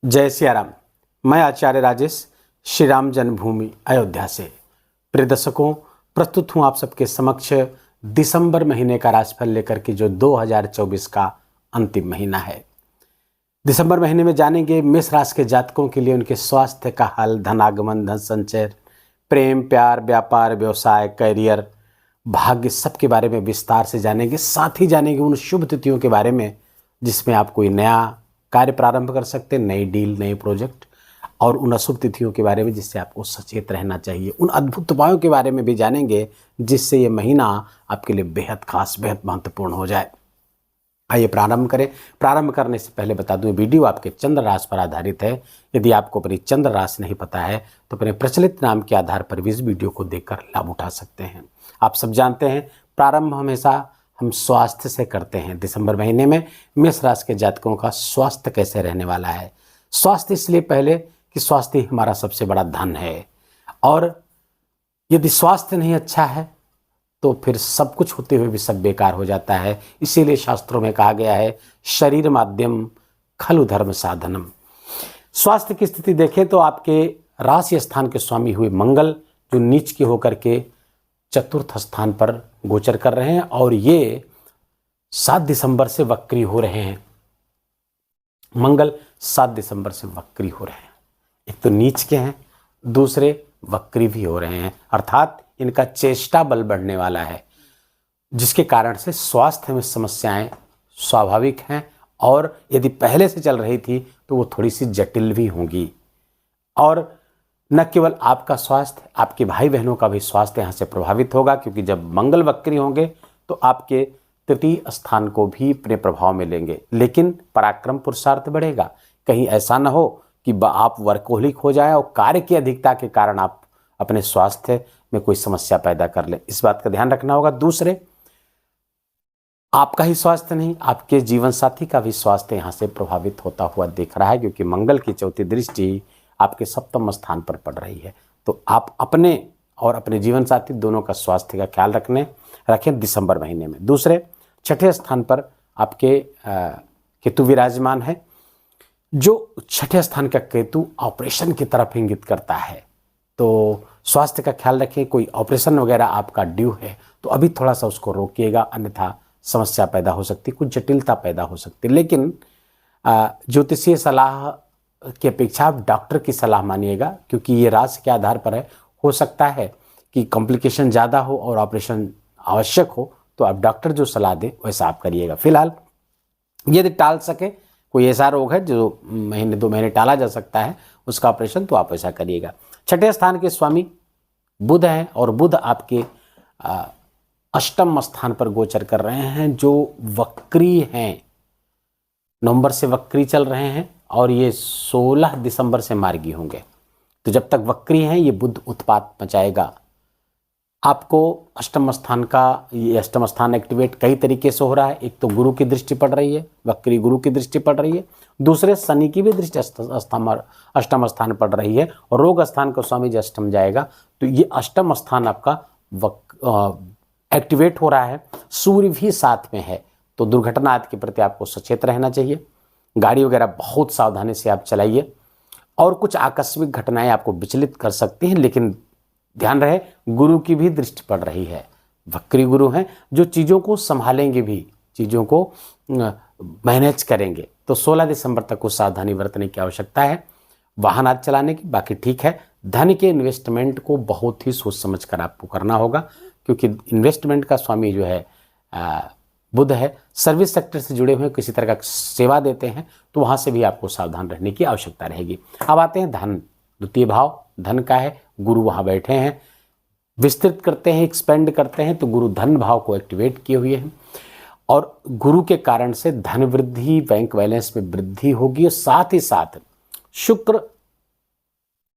जय सिया राम। मैं आचार्य राजेश श्री राम जन्मभूमि अयोध्या से। प्रिय दर्शकों, प्रस्तुत हूँ आप सबके समक्ष दिसंबर महीने का राशिफल लेकर के, जो 2024 का अंतिम महीना है। दिसंबर महीने में जानेंगे मेष राशि के जातकों के लिए उनके स्वास्थ्य का हाल, धनागमन, धन संचय, प्रेम, प्यार, व्यापार, व्यवसाय, करियर, भाग्य, सबके बारे में विस्तार से जानेंगे। साथ ही जानेंगे उन शुभ तिथियों के बारे में जिसमें आप कोई नया कार्य प्रारंभ कर सकते हैं, नई डील, नए प्रोजेक्ट, और उन अशुभ तिथियों के बारे में जिससे आपको सचेत रहना चाहिए। उन अद्भुत उपायों के बारे में भी जानेंगे जिससे ये महीना आपके लिए बेहद खास, बेहद महत्वपूर्ण हो जाए। आइए प्रारंभ करें। प्रारंभ करने से पहले बता दूं, वीडियो आपके चंद्र राशि पर आधारित है। यदि आपको अपनी चंद्र राशि नहीं पता है तो अपने प्रचलित नाम के आधार पर भी इस वीडियो को देखकर लाभ उठा सकते हैं। आप सब जानते हैं, प्रारंभ हमेशा हम स्वास्थ्य से करते हैं। दिसंबर महीने में मेष राशि के जातकों का स्वास्थ्य कैसे रहने वाला है। स्वास्थ्य इसलिए पहले कि स्वास्थ्य हमारा सबसे बड़ा धन है, और यदि स्वास्थ्य नहीं अच्छा है तो फिर सब कुछ होते हुए भी सब बेकार हो जाता है। इसीलिए शास्त्रों में कहा गया है, शरीर माध्यम खलु धर्म साधनम। स्वास्थ्य की स्थिति देखें तो आपके राशि स्थान के स्वामी हुए मंगल, जो नीच के होकर के चतुर्थ स्थान पर गोचर कर रहे हैं, और ये 7 दिसंबर से वक्री हो रहे हैं। मंगल 7 दिसंबर से वक्री हो रहे हैं। एक तो नीच के हैं, दूसरे वक्री भी हो रहे हैं, अर्थात इनका चेष्टा बल बढ़ने वाला है, जिसके कारण से स्वास्थ्य में समस्याएं स्वाभाविक हैं, और यदि पहले से चल रही थी तो वो थोड़ी सी जटिल भी होंगी। और न केवल आपका स्वास्थ्य, आपके भाई बहनों का भी स्वास्थ्य यहाँ से प्रभावित होगा, क्योंकि जब मंगल वक्री होंगे तो आपके तृतीय स्थान को भी अपने प्रभाव में लेंगे। लेकिन पराक्रम पुरुषार्थ बढ़ेगा। कहीं ऐसा न हो कि आप वर्कोहलिक हो जाए और कार्य की अधिकता के कारण आप अपने स्वास्थ्य में कोई समस्या पैदा कर ले। इस बात का ध्यान रखना होगा। दूसरे, आपका ही स्वास्थ्य नहीं, आपके जीवन साथी का भी स्वास्थ्य यहाँ से प्रभावित होता हुआ दिख रहा है, क्योंकि मंगल की चौथी दृष्टि आपके सप्तम स्थान पर पड़ रही है। तो आप अपने और अपने जीवन साथी दोनों का स्वास्थ्य का ख्याल रखें दिसंबर महीने में। दूसरे, छठे स्थान पर आपके केतु विराजमान है। जो छठे स्थान का केतु ऑपरेशन की तरफ इंगित करता है, तो स्वास्थ्य का ख्याल रखें। कोई ऑपरेशन वगैरह आपका ड्यू है तो अभी थोड़ा सा उसको रोकिएगा, अन्यथा समस्या पैदा हो सकती, कुछ जटिलता पैदा हो सकती। लेकिन ज्योतिषीय सलाह की अपेक्षा आप डॉक्टर की सलाह मानिएगा, क्योंकि ये राशि के आधार पर है। हो सकता है कि कॉम्प्लिकेशन ज़्यादा हो और ऑपरेशन आवश्यक हो, तो आप डॉक्टर जो सलाह दे वैसा आप करिएगा। फिलहाल यदि टाल सके, कोई ऐसा रोग है जो महीने 2 महीने टाला जा सकता है उसका ऑपरेशन, तो आप ऐसा करिएगा। छठे स्थान के स्वामी बुध हैं, और बुध आपके अष्टम स्थान पर गोचर कर रहे हैं, जो वक्री हैं। नवंबर से वक्री चल रहे हैं और ये 16 दिसंबर से मार्गी होंगे। तो जब तक वक्री हैं ये बुध उत्पात मचाएगा। आपको अष्टम स्थान का, ये अष्टम स्थान एक्टिवेट कई तरीके से हो रहा है। एक तो गुरु की दृष्टि पड़ रही है, वक्री गुरु की दृष्टि पड़ रही है। दूसरे, शनि की भी दृष्टि अष्टम स्थान पड़ रही है, और रोग स्थान का स्वामी जो अष्टम जाएगा, तो ये अष्टम स्थान आपका एक्टिवेट हो रहा है। सूर्य भी साथ में है, तो दुर्घटना आदि के प्रति आपको सचेत रहना चाहिए। गाड़ी वगैरह बहुत सावधानी से आप चलाइए, और कुछ आकस्मिक घटनाएं आपको विचलित कर सकती हैं, लेकिन ध्यान रहे गुरु की भी दृष्टि पड़ रही है। वक्री गुरु हैं जो चीज़ों को संभालेंगे भी, चीज़ों को मैनेज करेंगे। तो 16 दिसंबर तक कुछ सावधानी बरतने की आवश्यकता है वाहन आदि चलाने की। बाकी ठीक है। धन के इन्वेस्टमेंट को बहुत ही सोच समझ कर आपको करना होगा, क्योंकि इन्वेस्टमेंट का स्वामी जो है बुध है। सर्विस सेक्टर से जुड़े हुए किसी तरह का सेवा देते हैं तो वहाँ से भी आपको सावधान रहने की आवश्यकता रहेगी। अब आते हैं धन, द्वितीय भाव धन का है। गुरु वहाँ बैठे हैं, विस्तृत करते हैं, एक्सपेंड करते हैं, तो गुरु धन भाव को एक्टिवेट किए हुए हैं, और गुरु के कारण से धन वृद्धि, बैंक बैलेंस में वृद्धि होगी। और साथ ही साथ शुक्र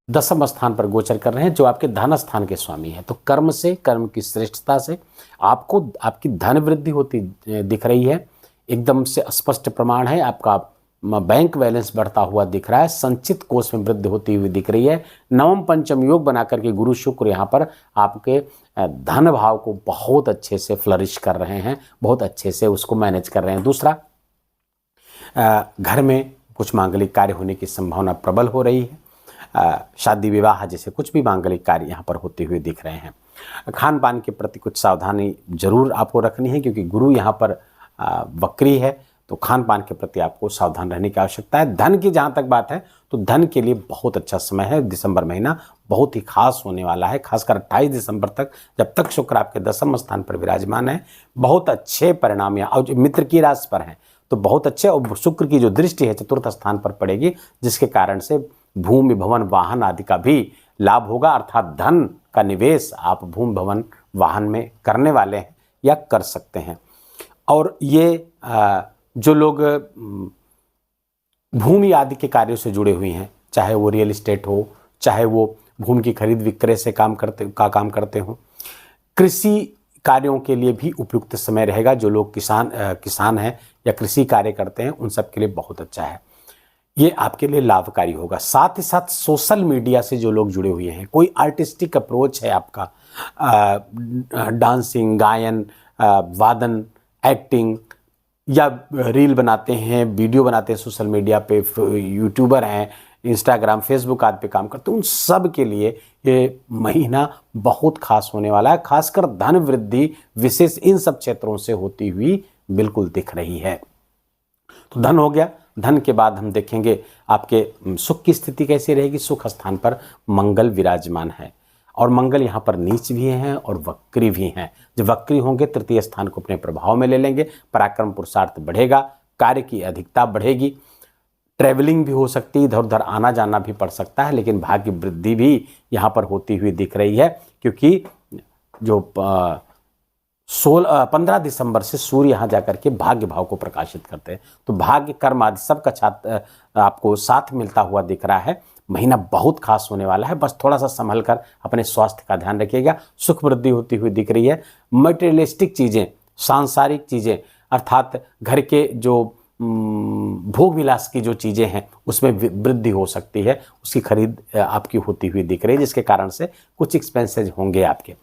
दसम स्थान पर गोचर कर रहे हैं, जो आपके धन स्थान के स्वामी हैं। तो कर्म से, कर्म की श्रेष्ठता से आपको आपकी धन वृद्धि होती दिख रही है। एकदम से स्पष्ट प्रमाण है। आपका बैंक बैलेंस बढ़ता हुआ दिख रहा है, संचित कोष में वृद्धि होती हुई दिख रही है। नवम पंचम योग बना करके गुरु शुक्र यहाँ पर आपके धन भाव को बहुत अच्छे से फ्लरिश कर रहे हैं, बहुत अच्छे से उसको मैनेज कर रहे हैं। दूसरा, घर में कुछ मांगलिक कार्य होने की संभावना प्रबल हो रही है। शादी विवाह जैसे कुछ भी मांगलिक कार्य यहाँ पर होते हुए दिख रहे हैं। खान पान के प्रति कुछ सावधानी जरूर आपको रखनी है, क्योंकि गुरु यहाँ पर वक्री है, तो खान पान के प्रति आपको सावधान रहने की आवश्यकता है। धन की जहाँ तक बात है तो धन के लिए बहुत अच्छा समय है। दिसंबर महीना बहुत ही खास होने वाला है, खासकर 28 दिसंबर तक, जब तक शुक्र आपके 10वें स्थान पर विराजमान है। बहुत अच्छे परिणाम यहाँ, और मित्र की राशि पर हैं तो बहुत अच्छे, और शुक्र की जो दृष्टि है 4th स्थान पर पड़ेगी, जिसके कारण से भूमि भवन वाहन आदि का भी लाभ होगा, अर्थात धन का निवेश आप भूमि भवन वाहन में करने वाले हैं या कर सकते हैं। और ये जो लोग भूमि आदि के कार्यों से जुड़े हुए हैं, चाहे वो रियल एस्टेट हो, चाहे वो भूमि की खरीद विक्रय से काम करते हो, कृषि कार्यों के लिए भी उपयुक्त समय रहेगा। जो लोग किसान हैं या कृषि कार्य करते हैं, उन सब के लिए बहुत अच्छा है, ये आपके लिए लाभकारी होगा। साथ ही साथ सोशल मीडिया से जो लोग जुड़े हुए हैं, कोई आर्टिस्टिक अप्रोच है आपका, डांसिंग, गायन, वादन, एक्टिंग, या रील बनाते हैं, वीडियो बनाते हैं सोशल मीडिया पे, यूट्यूबर हैं, इंस्टाग्राम, फेसबुक आदि पे काम करते हैं, उन सब के लिए ये महीना बहुत खास होने वाला है। खासकर धन वृद्धि विशेष इन सब क्षेत्रों से होती हुई बिल्कुल दिख रही है। तो धन हो गया। धन के बाद हम देखेंगे आपके सुख की स्थिति कैसी रहेगी। सुख स्थान पर मंगल विराजमान है, और मंगल यहाँ पर नीच भी हैं और वक्री भी हैं। जब वक्री होंगे 3य स्थान को अपने प्रभाव में ले लेंगे, पराक्रम पुरुषार्थ बढ़ेगा, कार्य की अधिकता बढ़ेगी, ट्रैवलिंग भी हो सकती है, इधर उधर आना जाना भी पड़ सकता है, लेकिन भाग्य वृद्धि भी यहाँ पर होती हुई दिख रही है, क्योंकि जो 15 दिसंबर से सूर्य यहाँ जाकर के भाग्य भाव को प्रकाशित करते हैं, तो भाग्य कर्म आदि सबका छात्र आपको साथ मिलता हुआ दिख रहा है। महीना बहुत खास होने वाला है, बस थोड़ा सा संभल कर अपने स्वास्थ्य का ध्यान रखिएगा। सुख वृद्धि होती हुई दिख रही है। मटेरियलिस्टिक चीज़ें, सांसारिक चीज़ें, अर्थात घर के जो भोग विलास की जो चीज़ें हैं उसमें वृद्धि हो सकती है, उसकी खरीद आपकी होती हुई दिख रही है, जिसके कारण से कुछ एक्सपेंसेज होंगे आपके।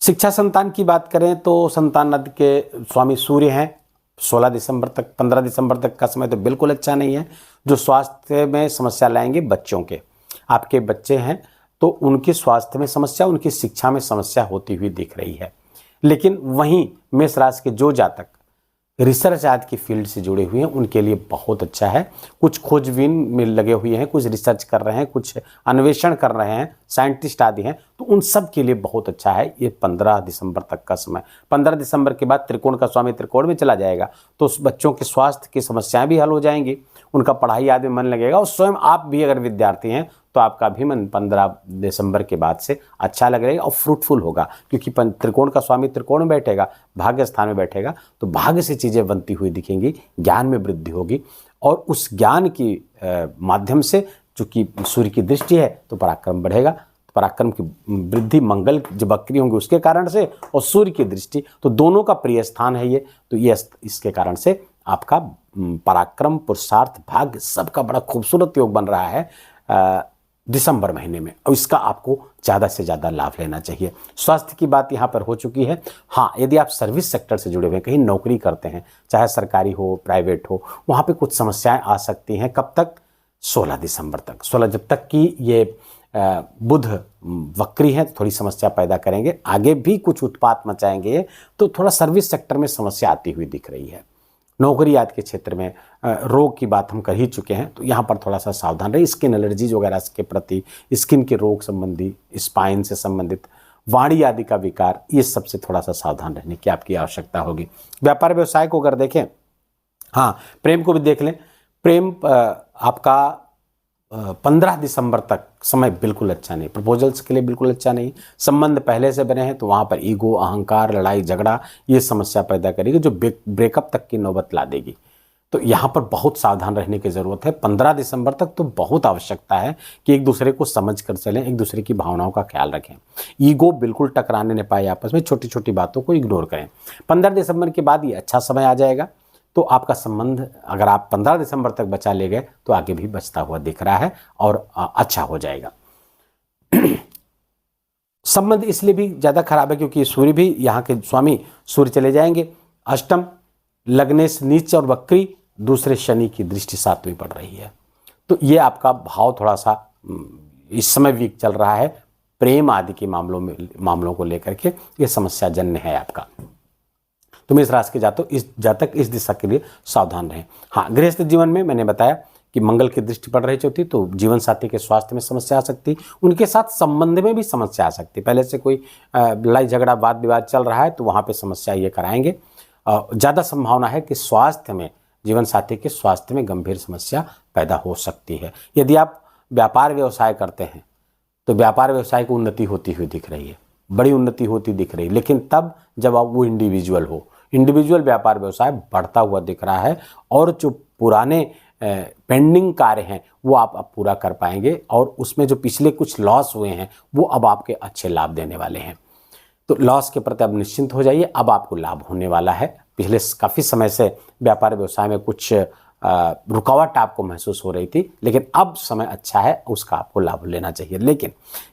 शिक्षा संतान की बात करें तो संतान आदि के स्वामी सूर्य हैं। 16 दिसंबर तक, 15 दिसंबर तक का समय तो बिल्कुल अच्छा नहीं है। जो स्वास्थ्य में समस्या लाएंगे बच्चों के, आपके बच्चे हैं तो उनके स्वास्थ्य में समस्या, उनकी शिक्षा में समस्या होती हुई दिख रही है। लेकिन वहीं मेष राशि के जो जातक रिसर्च आदि की फील्ड से जुड़े हुए हैं उनके लिए बहुत अच्छा है। कुछ खोजबीन में लगे हुए हैं, कुछ रिसर्च कर रहे हैं, कुछ अन्वेषण कर रहे हैं, साइंटिस्ट आदि हैं, तो उन सब के लिए बहुत अच्छा है ये 15 दिसंबर तक का समय। 15 दिसंबर के बाद त्रिकोण का स्वामी त्रिकोण में चला जाएगा, तो उस बच्चों के स्वास्थ्य की समस्याएं भी हल हो जाएंगी, उनका पढ़ाई आदि में मन लगेगा, और स्वयं आप भी अगर विद्यार्थी हैं तो आपका भी मन 15 दिसंबर के बाद से अच्छा लगेगा और फ्रूटफुल होगा, क्योंकि त्रिकोण का स्वामी त्रिकोण में बैठेगा, भाग्य स्थान में बैठेगा, तो भाग्य से चीज़ें बनती हुई दिखेंगी, ज्ञान में वृद्धि होगी, और उस ज्ञान की माध्यम से चूँकि सूर्य की दृष्टि है तो पराक्रम बढ़ेगा। तो पराक्रम की वृद्धि मंगल जो वक्री होंगे उसके कारण से, और सूर्य की दृष्टि, तो दोनों का प्रिय स्थान है ये, तो ये इसके कारण से आपका पराक्रम, पुरुषार्थ, भाग्य सबका बड़ा खूबसूरत योग बन रहा है दिसंबर महीने में, और इसका आपको ज़्यादा से ज़्यादा लाभ लेना चाहिए। स्वास्थ्य की बात यहाँ पर हो चुकी है। हाँ, यदि आप सर्विस सेक्टर से जुड़े हुए हैं, कहीं नौकरी करते हैं, चाहे सरकारी हो प्राइवेट हो, वहाँ पे कुछ समस्याएं आ सकती हैं। कब तक? 16 दिसंबर तक। 16 जब तक कि ये बुध वक्री हैं तो थोड़ी समस्या पैदा करेंगे, आगे भी कुछ उत्पात मचाएंगे, तो थोड़ा सर्विस सेक्टर में समस्या आती हुई दिख रही है। नौकरी आदि के क्षेत्र में रोग की बात हम कर ही चुके हैं, तो यहाँ पर थोड़ा सा सावधान रहिए। स्किन एलर्जीज वगैरह के प्रति, स्किन के रोग संबंधी, स्पाइन से संबंधित, वाणी आदि का विकार, ये सबसे थोड़ा सा सावधान रहने की आपकी आवश्यकता होगी। व्यापार व्यवसाय को अगर देखें, हाँ, प्रेम को भी देख लें। प्रेम आपका 15 दिसंबर तक समय बिल्कुल अच्छा नहीं, प्रपोजल्स के लिए बिल्कुल अच्छा नहीं। संबंध पहले से बने हैं तो वहाँ पर ईगो, अहंकार, लड़ाई झगड़ा, ये समस्या पैदा करेगी जो ब्रेकअप तक की नौबत ला देगी। तो यहाँ पर बहुत सावधान रहने की ज़रूरत है। 15 दिसंबर तक तो बहुत आवश्यकता है कि एक दूसरे को समझ कर चलें, एक दूसरे की भावनाओं का ख्याल रखें। ईगो बिल्कुल टकराने न पाए आपस में, छोटी छोटी बातों को इग्नोर करें। 15 दिसंबर के बाद ये अच्छा समय आ जाएगा, तो आपका संबंध अगर आप 15 दिसंबर तक बचा ले गए तो आगे भी बचता हुआ दिख रहा है और अच्छा हो जाएगा। संबंध इसलिए भी ज़्यादा खराब है क्योंकि सूर्य भी, यहाँ के स्वामी सूर्य चले जाएंगे अष्टम, लग्नेश नीच और वक्री, दूसरे शनि की दृष्टि 7वीं पड़ रही है। तो ये आपका भाव थोड़ा सा इस समय वीक चल रहा है। प्रेम आदि के मामलों को लेकर के ये समस्या जन्य है आपका। तो मेष राशि के जातक इस दिशा के लिए सावधान रहें। हाँ, गृहस्थ जीवन में मैंने बताया कि मंगल की दृष्टि पड़ रही चौथी, तो जीवन साथी के स्वास्थ्य में समस्या आ सकती, उनके साथ संबंध में भी समस्या आ सकती। पहले से कोई लड़ाई झगड़ा वाद विवाद चल रहा है तो वहाँ पे समस्या ये कराएंगे। ज़्यादा संभावना है कि स्वास्थ्य में, जीवन साथी के स्वास्थ्य में गंभीर समस्या पैदा हो सकती है। यदि आप व्यापार व्यवसाय करते हैं तो व्यापार व्यवसाय की उन्नति होती हुई दिख रही है, बड़ी उन्नति होती दिख रही है, लेकिन तब जब आप वो इंडिविजुअल व्यापार व्यवसाय बढ़ता हुआ दिख रहा है और जो पुराने पेंडिंग कार्य हैं वो आप अब पूरा कर पाएंगे और उसमें जो पिछले कुछ लॉस हुए हैं वो अब आपके अच्छे लाभ देने वाले हैं। तो लॉस के प्रति अब निश्चिंत हो जाइए, अब आपको लाभ होने वाला है। पिछले काफ़ी समय से व्यापार व्यवसाय में कुछ रुकावट आपको महसूस हो रही थी, लेकिन अब समय अच्छा है, उसका आपको लाभ लेना चाहिए। लेकिन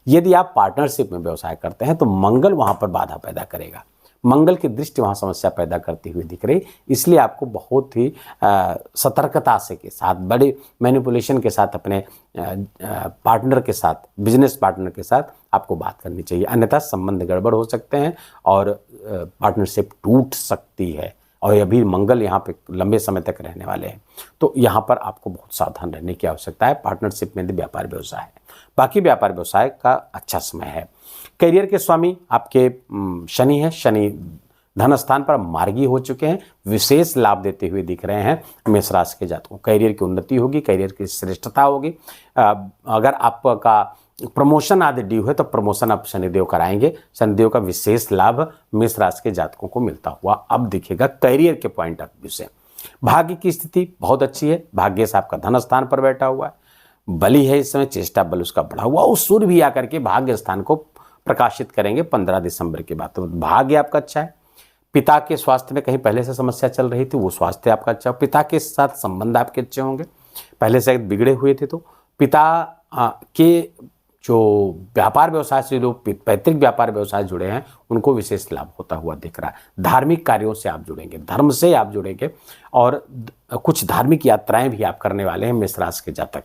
यदि आप पार्टनरशिप में व्यवसाय करते हैं तो मंगल वहाँ पर बाधा पैदा करेगा, मंगल की दृष्टि वहाँ समस्या पैदा करती हुई दिख रही। इसलिए आपको बहुत ही सतर्कता से के साथ, बड़े मैनिपुलेशन के साथ अपने पार्टनर के साथ, बिजनेस पार्टनर के साथ आपको बात करनी चाहिए, अन्यथा संबंध गड़बड़ हो सकते हैं और पार्टनरशिप टूट सकती है। और अभी मंगल यहाँ पे लंबे समय तक रहने वाले हैं, तो यहाँ पर आपको बहुत सावधान रहने की आवश्यकता है। पार्टनरशिप में भी व्यापार व्यवसाय है, बाकी व्यापार व्यवसाय का अच्छा समय है। करियर के स्वामी आपके शनि है, शनि धन स्थान पर मार्गी हो चुके हैं, विशेष लाभ देते हुए दिख रहे हैं मेष राशि के जातकों। करियर की उन्नति होगी, करियर की श्रेष्ठता होगी। अगर आपका प्रमोशन आदि ड्यू है तो प्रमोशन आप शनिदेव कराएंगे। शनिदेव का विशेष लाभ मेष राशि के जातकों को मिलता हुआ अब दिखेगा करियर के पॉइंट ऑफ व्यू से। भाग्य की स्थिति बहुत अच्छी है, भाग्य से आपका धन स्थान पर बैठा हुआ है, बली है इस समय, चेष्टा बल उसका बढ़ा हुआ और सूर्य भी आकर के भाग्य स्थान को प्रकाशित करेंगे 15 दिसंबर के बाद। तो भाग्य आपका अच्छा है। पिता के स्वास्थ्य में कहीं पहले से समस्या चल रही थी, वो स्वास्थ्य आपका अच्छा, पिता के साथ संबंध आपके अच्छे होंगे, पहले से बिगड़े हुए थे तो पिता के जो व्यापार व्यवसाय से, जो पैतृक व्यापार व्यवसाय जुड़े हैं उनको विशेष लाभ होता हुआ दिख रहा है। धार्मिक कार्यों से आप जुड़ेंगे, धर्म से आप जुड़ेंगे और कुछ धार्मिक यात्राएं भी आप करने वाले हैं मेष राशि के जातक,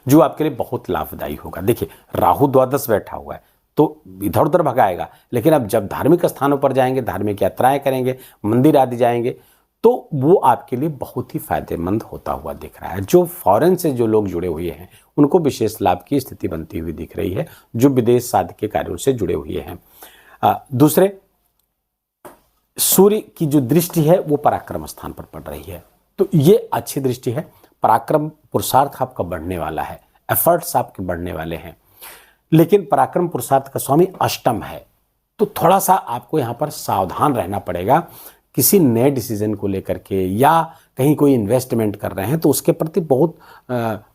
जो आपके लिए बहुत लाभदायी होगा। देखिए, राहु द्वादश बैठा हुआ है तो इधर उधर भगाएगा, लेकिन अब जब धार्मिक स्थानों पर जाएंगे, धार्मिक यात्राएं करेंगे, मंदिर आदि जाएंगे तो वो आपके लिए बहुत ही फायदेमंद होता हुआ दिख रहा है। जो फॉरेन से जो लोग जुड़े हुए हैं उनको विशेष लाभ की स्थिति बनती हुई दिख रही है, जो विदेश शादी के कार्यों से जुड़े हुए हैं। दूसरे, सूर्य की जो दृष्टि है वो पराक्रम स्थान पर पड़ रही है, तो ये अच्छी दृष्टि है। पराक्रम पुरुषार्थ आपका बढ़ने वाला है, एफर्ट्स आपके बढ़ने वाले हैं, लेकिन पराक्रम पुरुषार्थ का स्वामी अष्टम है, तो थोड़ा सा आपको यहाँ पर सावधान रहना पड़ेगा। किसी नए डिसीजन को लेकर के या कहीं कोई इन्वेस्टमेंट कर रहे हैं तो उसके प्रति बहुत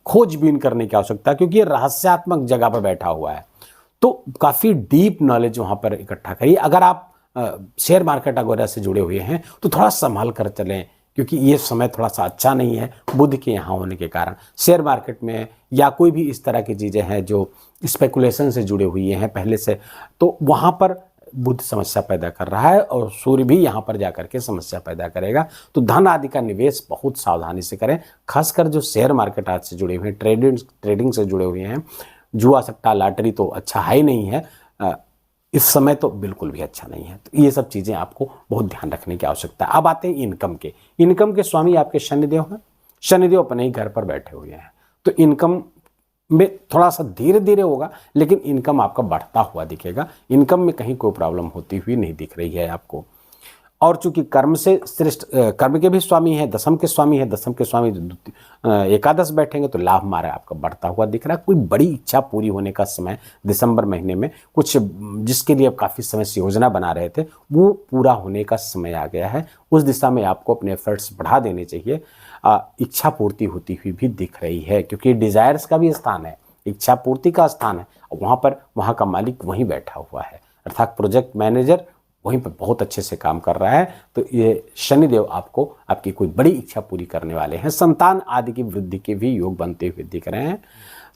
खोजबीन करने की आवश्यकता है, क्योंकि ये रहस्यात्मक जगह पर बैठा हुआ है, तो काफ़ी डीप नॉलेज वहाँ पर इकट्ठा करिए। अगर आप शेयर मार्केट वगैरह से जुड़े हुए हैं तो थोड़ा संभाल कर चलें, क्योंकि ये समय थोड़ा सा अच्छा नहीं है बुध के यहाँ होने के कारण। शेयर मार्केट में या कोई भी इस तरह की चीज़ें हैं जो स्पेकुलेशन से जुड़े हुए हैं पहले से, तो वहाँ पर बुध समस्या पैदा कर रहा है और सूर्य भी यहाँ पर जाकर के समस्या पैदा करेगा। तो धन आदि का निवेश बहुत सावधानी से करें, खासकर जो शेयर मार्केट आज से जुड़े हुए हैं, ट्रेडिंग से जुड़े हुए हैं। जुआ सट्टा लॉटरी तो अच्छा है ही नहीं है, इस समय तो बिल्कुल भी अच्छा नहीं है। तो ये सब चीज़ें आपको बहुत ध्यान रखने की आवश्यकता है। अब आते हैं इनकम के स्वामी आपके शनिदेव हैं। शनिदेव अपने ही घर पर बैठे हुए हैं, तो इनकम में थोड़ा सा धीरे धीरे होगा, लेकिन इनकम आपका बढ़ता हुआ दिखेगा। इनकम में कहीं कोई प्रॉब्लम होती हुई नहीं दिख रही है आपको। और चूंकि कर्म से श्रेष्ठ, कर्म के भी स्वामी है, दशम के स्वामी है, दशम के स्वामी एकादश बैठेंगे तो लाभ मारा आपका बढ़ता हुआ दिख रहा है। कोई बड़ी इच्छा पूरी होने का समय दिसंबर महीने में, कुछ जिसके लिए आप काफ़ी समय से योजना बना रहे थे वो पूरा होने का समय आ गया है। उस दिशा में आपको अपने एफर्ट्स बढ़ा देने चाहिए। इच्छा पूर्ति होती हुई भी दिख रही है, क्योंकि डिजायर्स का भी स्थान है, इच्छा पूर्ति का स्थान है, वहाँ का मालिक वहीं बैठा हुआ है, अर्थात प्रोजेक्ट मैनेजर वहीं पर बहुत अच्छे से काम कर रहा है। तो ये शनिदेव आपको आपकी कोई बड़ी इच्छा पूरी करने वाले हैं। संतान आदि की वृद्धि के भी योग बनते हुए दिख रहे हैं।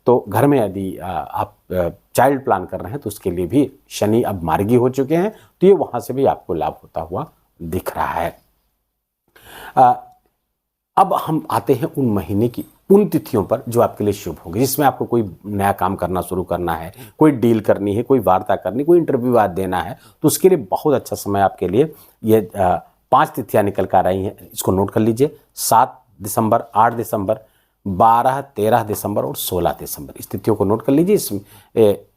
तो घर में यदि आप चाइल्ड प्लान कर रहे हैं तो उसके लिए भी शनि अब मार्गी हो चुके हैं, तो ये वहाँ से भी आपको लाभ होता हुआ दिख रहा है। अब हम आते हैं उन महीने की उन तिथियों पर जो आपके लिए शुभ होंगे, जिसमें आपको कोई नया काम करना शुरू करना है, कोई डील करनी है, कोई वार्ता करनी, कोई इंटरव्यू आज देना है, तो उसके लिए बहुत अच्छा समय आपके लिए ये 5 तिथियां निकल कर आई हैं। इसको नोट कर लीजिए। 7 दिसंबर, 8 दिसंबर, 12, 13 दिसंबर और 16 दिसंबर, इस तिथियों को नोट कर लीजिए।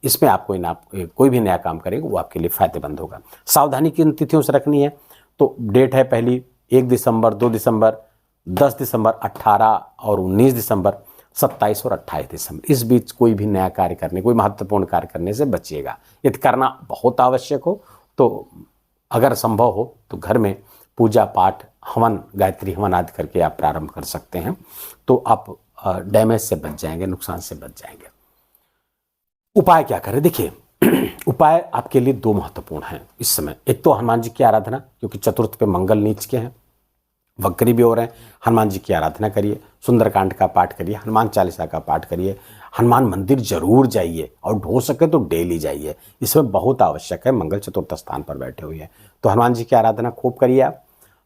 इसमें आप कोई भी नया काम करेंगे वो आपके लिए फायदेमंद होगा। सावधानी किन तिथियों से रखनी है, तो डेट है पहली 1 दिसंबर, 2 दिसंबर, 10 दिसंबर, 18 और 19 दिसंबर, 27 और 28 दिसंबर। इस बीच कोई भी नया कार्य करने, कोई महत्वपूर्ण कार्य करने से बचिएगा। यदि करना बहुत आवश्यक हो तो अगर संभव हो तो घर में पूजा पाठ, हवन, गायत्री हवन आदि करके आप प्रारंभ कर सकते हैं, तो आप डैमेज से बच जाएंगे, नुकसान से बच जाएंगे। उपाय क्या करें, देखिए उपाय आपके लिए 2 महत्वपूर्ण हैं इस समय। एक तो हनुमान जी की आराधना, क्योंकि चतुर्थ पे मंगल नीच के हैं, वक्री भी हो रहे हैं। हनुमान जी की आराधना करिए, सुंदरकांड का पाठ करिए, हनुमान चालीसा का पाठ करिए, हनुमान मंदिर जरूर जाइए और हो सके तो डेली जाइए, इसमें बहुत आवश्यक है। मंगल चतुर्थ स्थान पर बैठे हुए हैं, तो हनुमान जी की आराधना खूब करिए आप।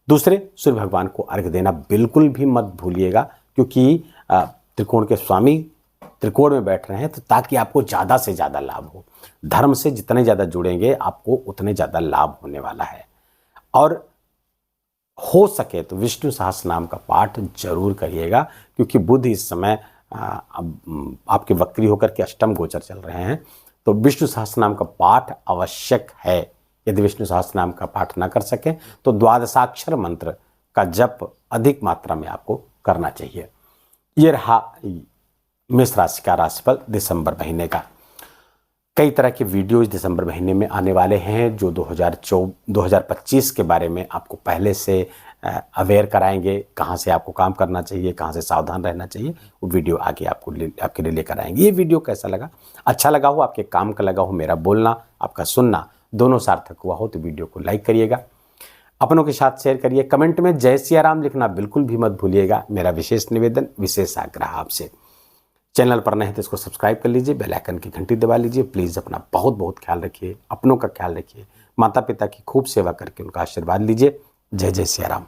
दूसरे, सूर्य भगवान को अर्घ्य देना बिल्कुल भी मत भूलिएगा, क्योंकि त्रिकोण के स्वामी त्रिकोण में बैठ रहे हैं, तो ताकि आपको ज़्यादा से ज़्यादा लाभ हो। धर्म से जितने ज़्यादा जुड़ेंगे आपको उतने ज़्यादा लाभ होने वाला है। और हो सके तो विष्णु सहस्त्र नाम का पाठ जरूर करिएगा, क्योंकि बुध इस समय आपके वक्री होकर के अष्टम गोचर चल रहे हैं, तो विष्णु सहस्त्र नाम का पाठ आवश्यक है। यदि विष्णु सहस्त्र नाम का पाठ ना कर सके तो द्वादशाक्षर मंत्र का जप अधिक मात्रा में आपको करना चाहिए। ये रहा मेष राशि का राशिफल दिसंबर महीने का। कई तरह के वीडियोज दिसंबर महीने में आने वाले हैं, जो 2025 के बारे में आपको पहले से अवेयर कराएंगे, कहाँ से आपको काम करना चाहिए, कहाँ से सावधान रहना चाहिए, वो वीडियो आगे आपके लिए लेकर आएंगे। ये वीडियो कैसा लगा, अच्छा लगा हो, आपके काम का लगा हो, मेरा बोलना आपका सुनना दोनों सार्थक हुआ हो, तो वीडियो को लाइक करिएगा, अपनों के साथ शेयर करिए, कमेंट में जय सिया राम लिखना बिल्कुल भी मत भूलिएगा। मेरा विशेष निवेदन, विशेष आग्रह आपसे। चैनल पर नए हैं तो इसको सब्सक्राइब कर लीजिए, बेल आइकन की घंटी दबा लीजिए। प्लीज़ अपना बहुत बहुत ख्याल रखिए, अपनों का ख्याल रखिए, माता पिता की खूब सेवा करके उनका आशीर्वाद लीजिए। जय जय सिया राम।